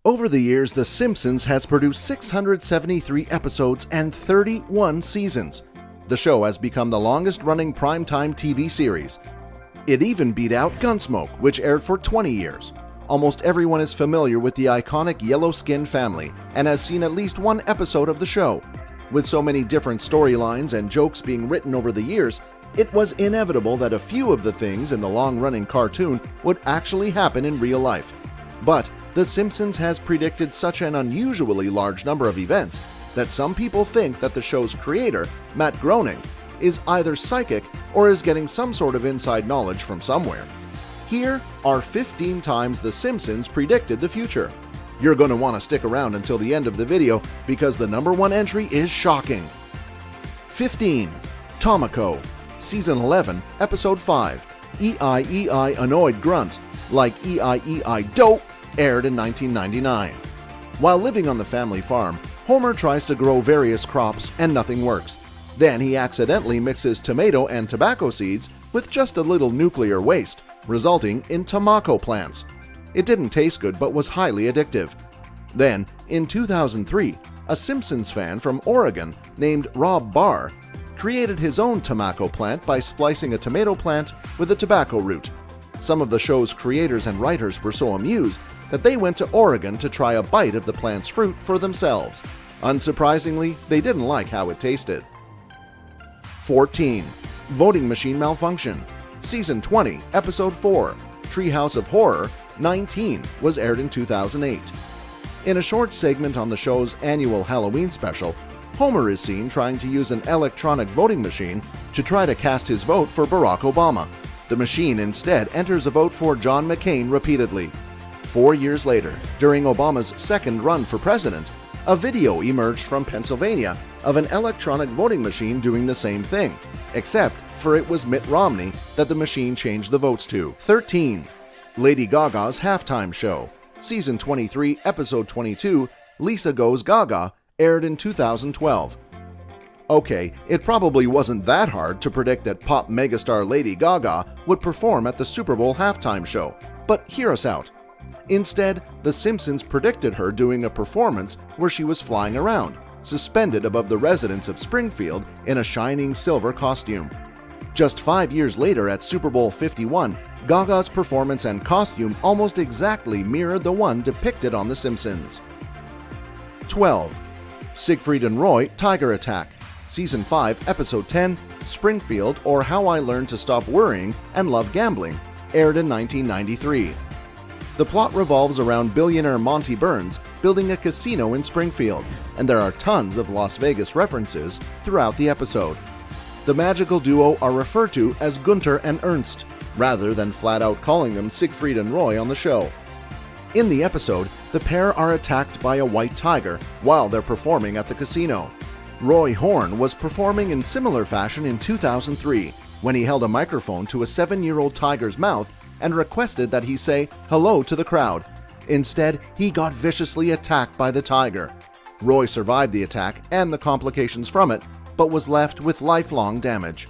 Over the years, The Simpsons has produced 673 episodes and 31 seasons. The show has become the longest-running primetime TV series. It even beat out Gunsmoke, which aired for 20 years. Almost everyone is familiar with the iconic yellow-skinned family and has seen at least one episode of the show. With so many different storylines and jokes being written over the years, it was inevitable that a few of the things in the long-running cartoon would actually happen in real life. But The Simpsons has predicted such an unusually large number of events that some people think that the show's creator, Matt Groening, is either psychic or is getting some sort of inside knowledge from somewhere. Here are 15 times The Simpsons predicted the future. You're going to want to stick around until the end of the video because the number one entry is shocking. 15. Tomoko, Season 11, Episode 5, E-I-E-I Annoyed Grunt, like E-I-E-I Dope, aired in 1999. While living on the family farm, Homer tries to grow various crops and nothing works. Then he accidentally mixes tomato and tobacco seeds with just a little nuclear waste, resulting in tomako plants. It didn't taste good but was highly addictive. Then, in 2003, a Simpsons fan from Oregon named Rob Barr created his own tomako plant by splicing a tomato plant with a tobacco root. Some of the show's creators and writers were so amused that they went to Oregon to try a bite of the plant's fruit for themselves. Unsurprisingly, they didn't like how it tasted. 14. Voting Machine Malfunction, Season 20, Episode 4, Treehouse of Horror, 19, was aired in 2008. In a short segment on the show's annual Halloween special, Homer is seen trying to use an electronic voting machine to try to cast his vote for Barack Obama. The machine instead enters a vote for John McCain repeatedly. 4 years later, during Obama's second run for president, a video emerged from Pennsylvania of an electronic voting machine doing the same thing, except for it was Mitt Romney that the machine changed the votes to. 13. Lady Gaga's Halftime Show, Season 23, Episode 22, Lisa Goes Gaga, aired in 2012. Okay, it probably wasn't that hard to predict that pop megastar Lady Gaga would perform at the Super Bowl halftime show, but hear us out. Instead, The Simpsons predicted her doing a performance where she was flying around, suspended above the residents of Springfield in a shining silver costume. Just 5 years later at Super Bowl 51, Gaga's performance and costume almost exactly mirrored the one depicted on The Simpsons. 12. Siegfried and Roy Tiger Attack, Season 5, Episode 10, Springfield or How I Learned to Stop Worrying and Love Gambling, aired in 1993. The plot revolves around billionaire Monty Burns building a casino in Springfield, and there are tons of Las Vegas references throughout the episode. The magical duo are referred to as Gunter and Ernst, rather than flat-out calling them Siegfried and Roy on the show. In the episode, the pair are attacked by a white tiger while they're performing at the casino. Roy Horn was performing in similar fashion in 2003 when he held a microphone to a 7-year-old tiger's mouth and requested that he say hello to the crowd. Instead, he got viciously attacked by the tiger. Roy survived the attack and the complications from it, but was left with lifelong damage.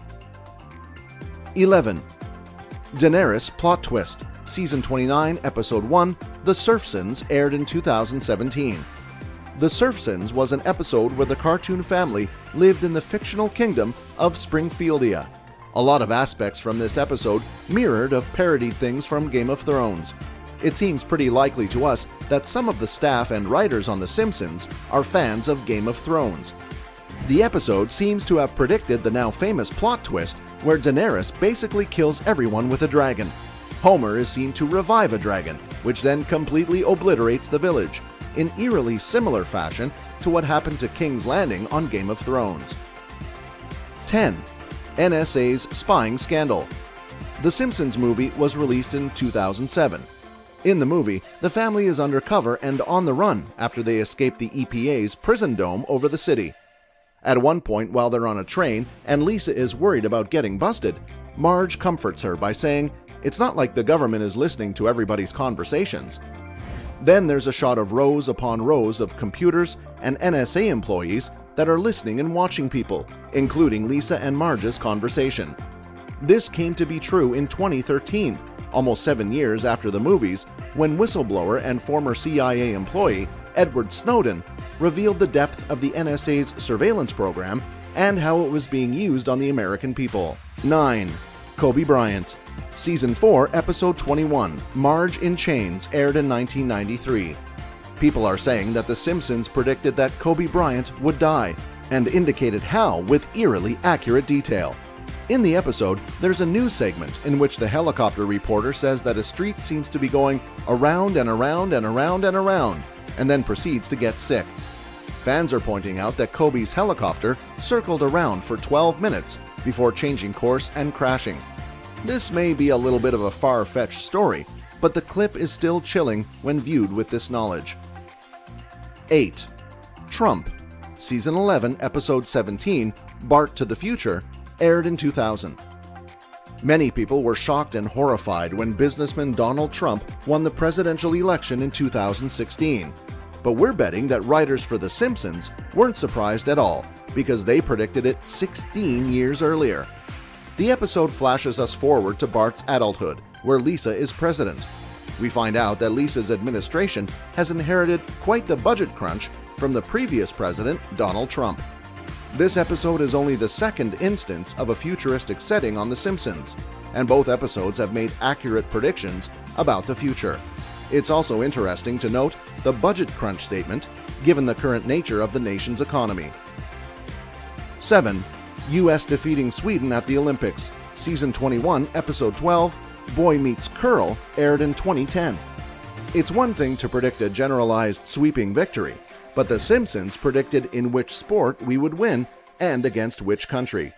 11. Daenerys Plot Twist, Season 29, Episode 1, The Surfsons, aired in 2017. The Surfsons was an episode where the cartoon family lived in the fictional kingdom of Springfieldia. A lot of aspects from this episode mirrored of parodied things from Game of Thrones. It seems pretty likely to us that some of the staff and writers on The Simpsons are fans of Game of Thrones. The episode seems to have predicted the now famous plot twist where Daenerys basically kills everyone with a dragon. Homer is seen to revive a dragon, which then completely obliterates the village, in eerily similar fashion to what happened to King's Landing on Game of Thrones. 10. NSA's Spying Scandal. The Simpsons movie was released in 2007. In the movie, the family is undercover and on the run after they escape the EPA's prison dome over the city. At one point while they're on a train and Lisa is worried about getting busted, Marge comforts her by saying, "It's not like the government is listening to everybody's conversations." Then there's a shot of rows upon rows of computers and NSA employees that are listening and watching people, including Lisa and Marge's conversation. This came to be true in 2013, almost 7 years after the movies, when whistleblower and former CIA employee Edward Snowden revealed the depth of the NSA's surveillance program and how it was being used on the American people. 9. Kobe Bryant. Season 4, Episode 21, Marge in Chains, aired in 1993. People are saying that The Simpsons predicted that Kobe Bryant would die, and indicated how with eerily accurate detail. In the episode, there's a news segment in which the helicopter reporter says that a street seems to be going around and around and around and around, and then proceeds to get sick. Fans are pointing out that Kobe's helicopter circled around for 12 minutes before changing course and crashing. This may be a little bit of a far-fetched story, but the clip is still chilling when viewed with this knowledge. 8. Trump. Season 11, Episode 17, Bart to the Future, aired in 2000. Many people were shocked and horrified when businessman Donald Trump won the presidential election in 2016. But we're betting that writers for The Simpsons weren't surprised at all, because they predicted it 16 years earlier. The episode flashes us forward to Bart's adulthood, where Lisa is president. We find out that Lisa's administration has inherited quite the budget crunch from the previous president, Donald Trump. This episode is only the second instance of a futuristic setting on The Simpsons, and both episodes have made accurate predictions about the future. It's also interesting to note the budget crunch statement, given the current nature of the nation's economy. 7. U.S. defeating Sweden at the Olympics. Season 21, Episode 12, Boy Meets Curl, aired in 2010. It's one thing to predict a generalized sweeping victory, but The Simpsons predicted in which sport we would win and against which country.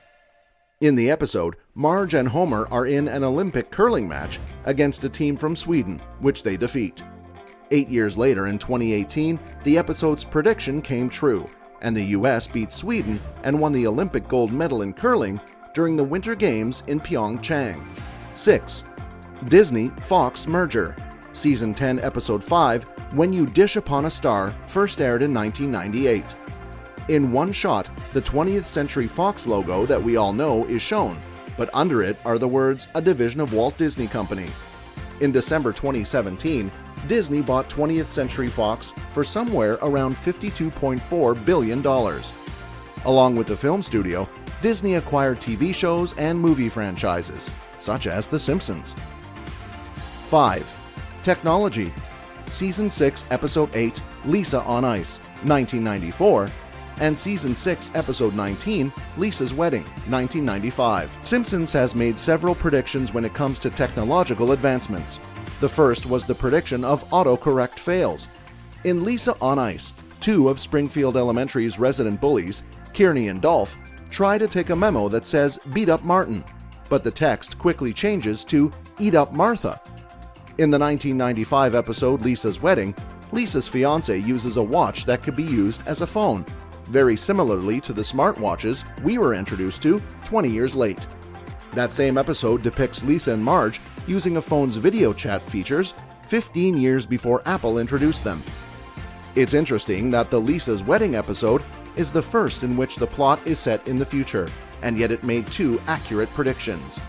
In the episode, Marge and Homer are in an Olympic curling match against a team from Sweden, which they defeat. 8 years later, in 2018, the episode's prediction came true, and the U.S. beat Sweden and won the Olympic gold medal in curling during the Winter Games in Pyeongchang. 6. Disney-Fox merger. Season 10, Episode 5, When You Dish Upon a Star, first aired in 1998. In one shot, the 20th Century Fox logo that we all know is shown, but under it are the words, "A division of Walt Disney Company." In December 2017, Disney bought 20th Century Fox for somewhere around $52.4 billion. Along with the film studio, Disney acquired TV shows and movie franchises, such as The Simpsons. 5. Technology. Season 6, Episode 8, Lisa on Ice, 1994, and Season 6, Episode 19, Lisa's Wedding, 1995. Simpsons has made several predictions when it comes to technological advancements. The first was the prediction of autocorrect fails. In Lisa on Ice, two of Springfield Elementary's resident bullies, Kearney and Dolph, try to take a memo that says, "Beat up Martin," but the text quickly changes to "Eat up Martha." In the 1995 episode Lisa's Wedding, Lisa's fiancé uses a watch that could be used as a phone, very similarly to the smartwatches we were introduced to 20 years late. That same episode depicts Lisa and Marge using a phone's video chat features 15 years before Apple introduced them. It's interesting that the Lisa's Wedding episode is the first in which the plot is set in the future, and yet it made two accurate predictions.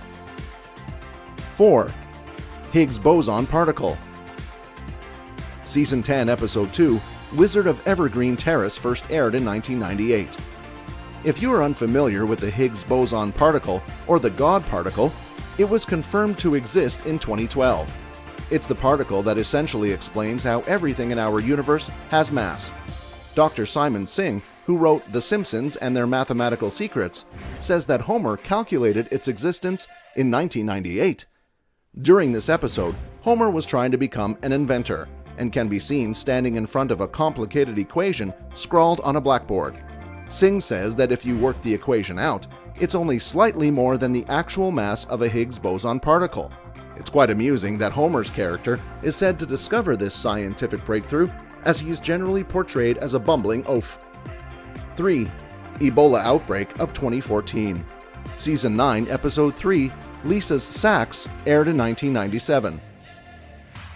4. Higgs boson particle. Season 10, Episode 2, Wizard of Evergreen Terrace, first aired in 1998. If you are unfamiliar with the Higgs boson particle, or the God particle, it was confirmed to exist in 2012. It's the particle that essentially explains how everything in our universe has mass. Dr. Simon Singh, who wrote The Simpsons and Their Mathematical Secrets, says that Homer calculated its existence in 1998. During this episode, Homer was trying to become an inventor, and can be seen standing in front of a complicated equation scrawled on a blackboard. Singh says that if you work the equation out, it's only slightly more than the actual mass of a Higgs boson particle. It's quite amusing that Homer's character is said to discover this scientific breakthrough, as he is generally portrayed as a bumbling oaf. 3. Ebola outbreak of 2014. Season 9, Episode 3, Lisa's Sax, aired in 1997.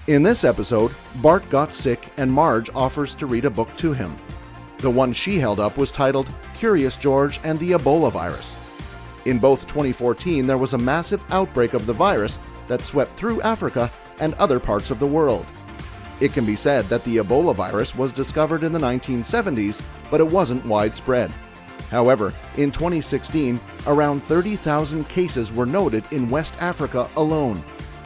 In this episode, Bart got sick and Marge offers to read a book to him. The one she held up was titled Curious George and the Ebola Virus. In both 2014, there was a massive outbreak of the virus that swept through Africa and other parts of the world. It can be said that the Ebola virus was discovered in the 1970s, but it wasn't widespread. However, in 2016, around 30,000 cases were noted in West Africa alone.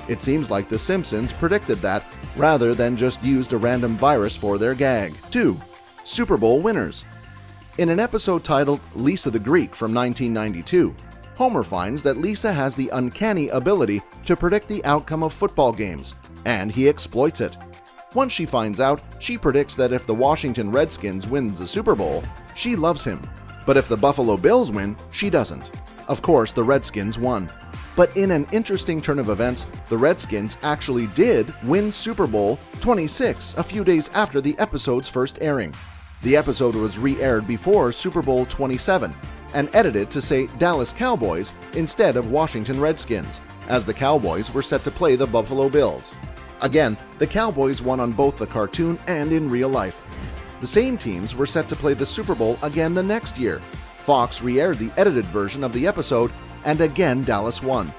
It seems like The Simpsons predicted that, rather than just used a random virus for their gag. 2. Super Bowl winners. In an episode titled Lisa the Greek from 1992, Homer finds that Lisa has the uncanny ability to predict the outcome of football games, and he exploits it. Once she finds out, she predicts that if the Washington Redskins wins the Super Bowl, she loves him. But if the Buffalo Bills win, she doesn't. Of course, the Redskins won. But in an interesting turn of events, the Redskins actually did win Super Bowl 26 a few days after the episode's first airing. The episode was re-aired before Super Bowl 27 and edited to say Dallas Cowboys instead of Washington Redskins, as the Cowboys were set to play the Buffalo Bills. Again, the Cowboys won on both the cartoon and in real life. The same teams were set to play the Super Bowl again the next year. Fox re-aired the edited version of the episode, and again Dallas won.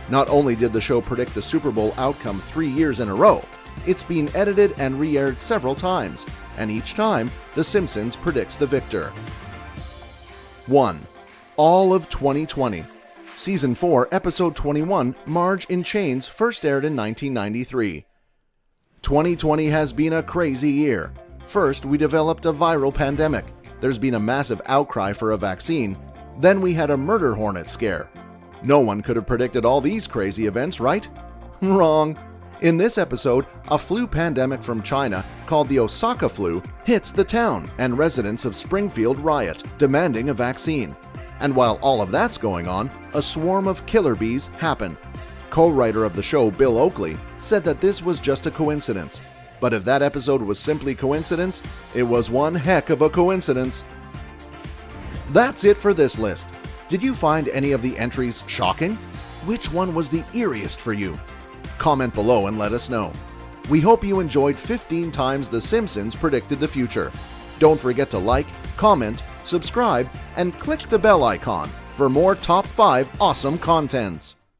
Not only did the show predict the Super Bowl outcome 3 years in a row, it's been edited and re-aired several times, and each time, The Simpsons predicts the victor. 1. All of 2020. Season 4, Episode 21, Marge in Chains, first aired in 1993. 2020 has been a crazy year. First, we developed a viral pandemic. There's been a massive outcry for a vaccine. Then we had a murder hornet scare. No one could have predicted all these crazy events, right? Wrong. In this episode, a flu pandemic from China called the Osaka flu hits the town, and residents of Springfield riot, demanding a vaccine. And while all of that's going on, a swarm of killer bees happen. Co-writer of the show, Bill Oakley, said that this was just a coincidence. But if that episode was simply coincidence, it was one heck of a coincidence. That's it for this list. Did you find any of the entries shocking? Which one was the eeriest for you? Comment below and let us know. We hope you enjoyed 15 times The Simpsons predicted the future. Don't forget to like, comment, subscribe, and click the bell icon for more top 5 awesome content.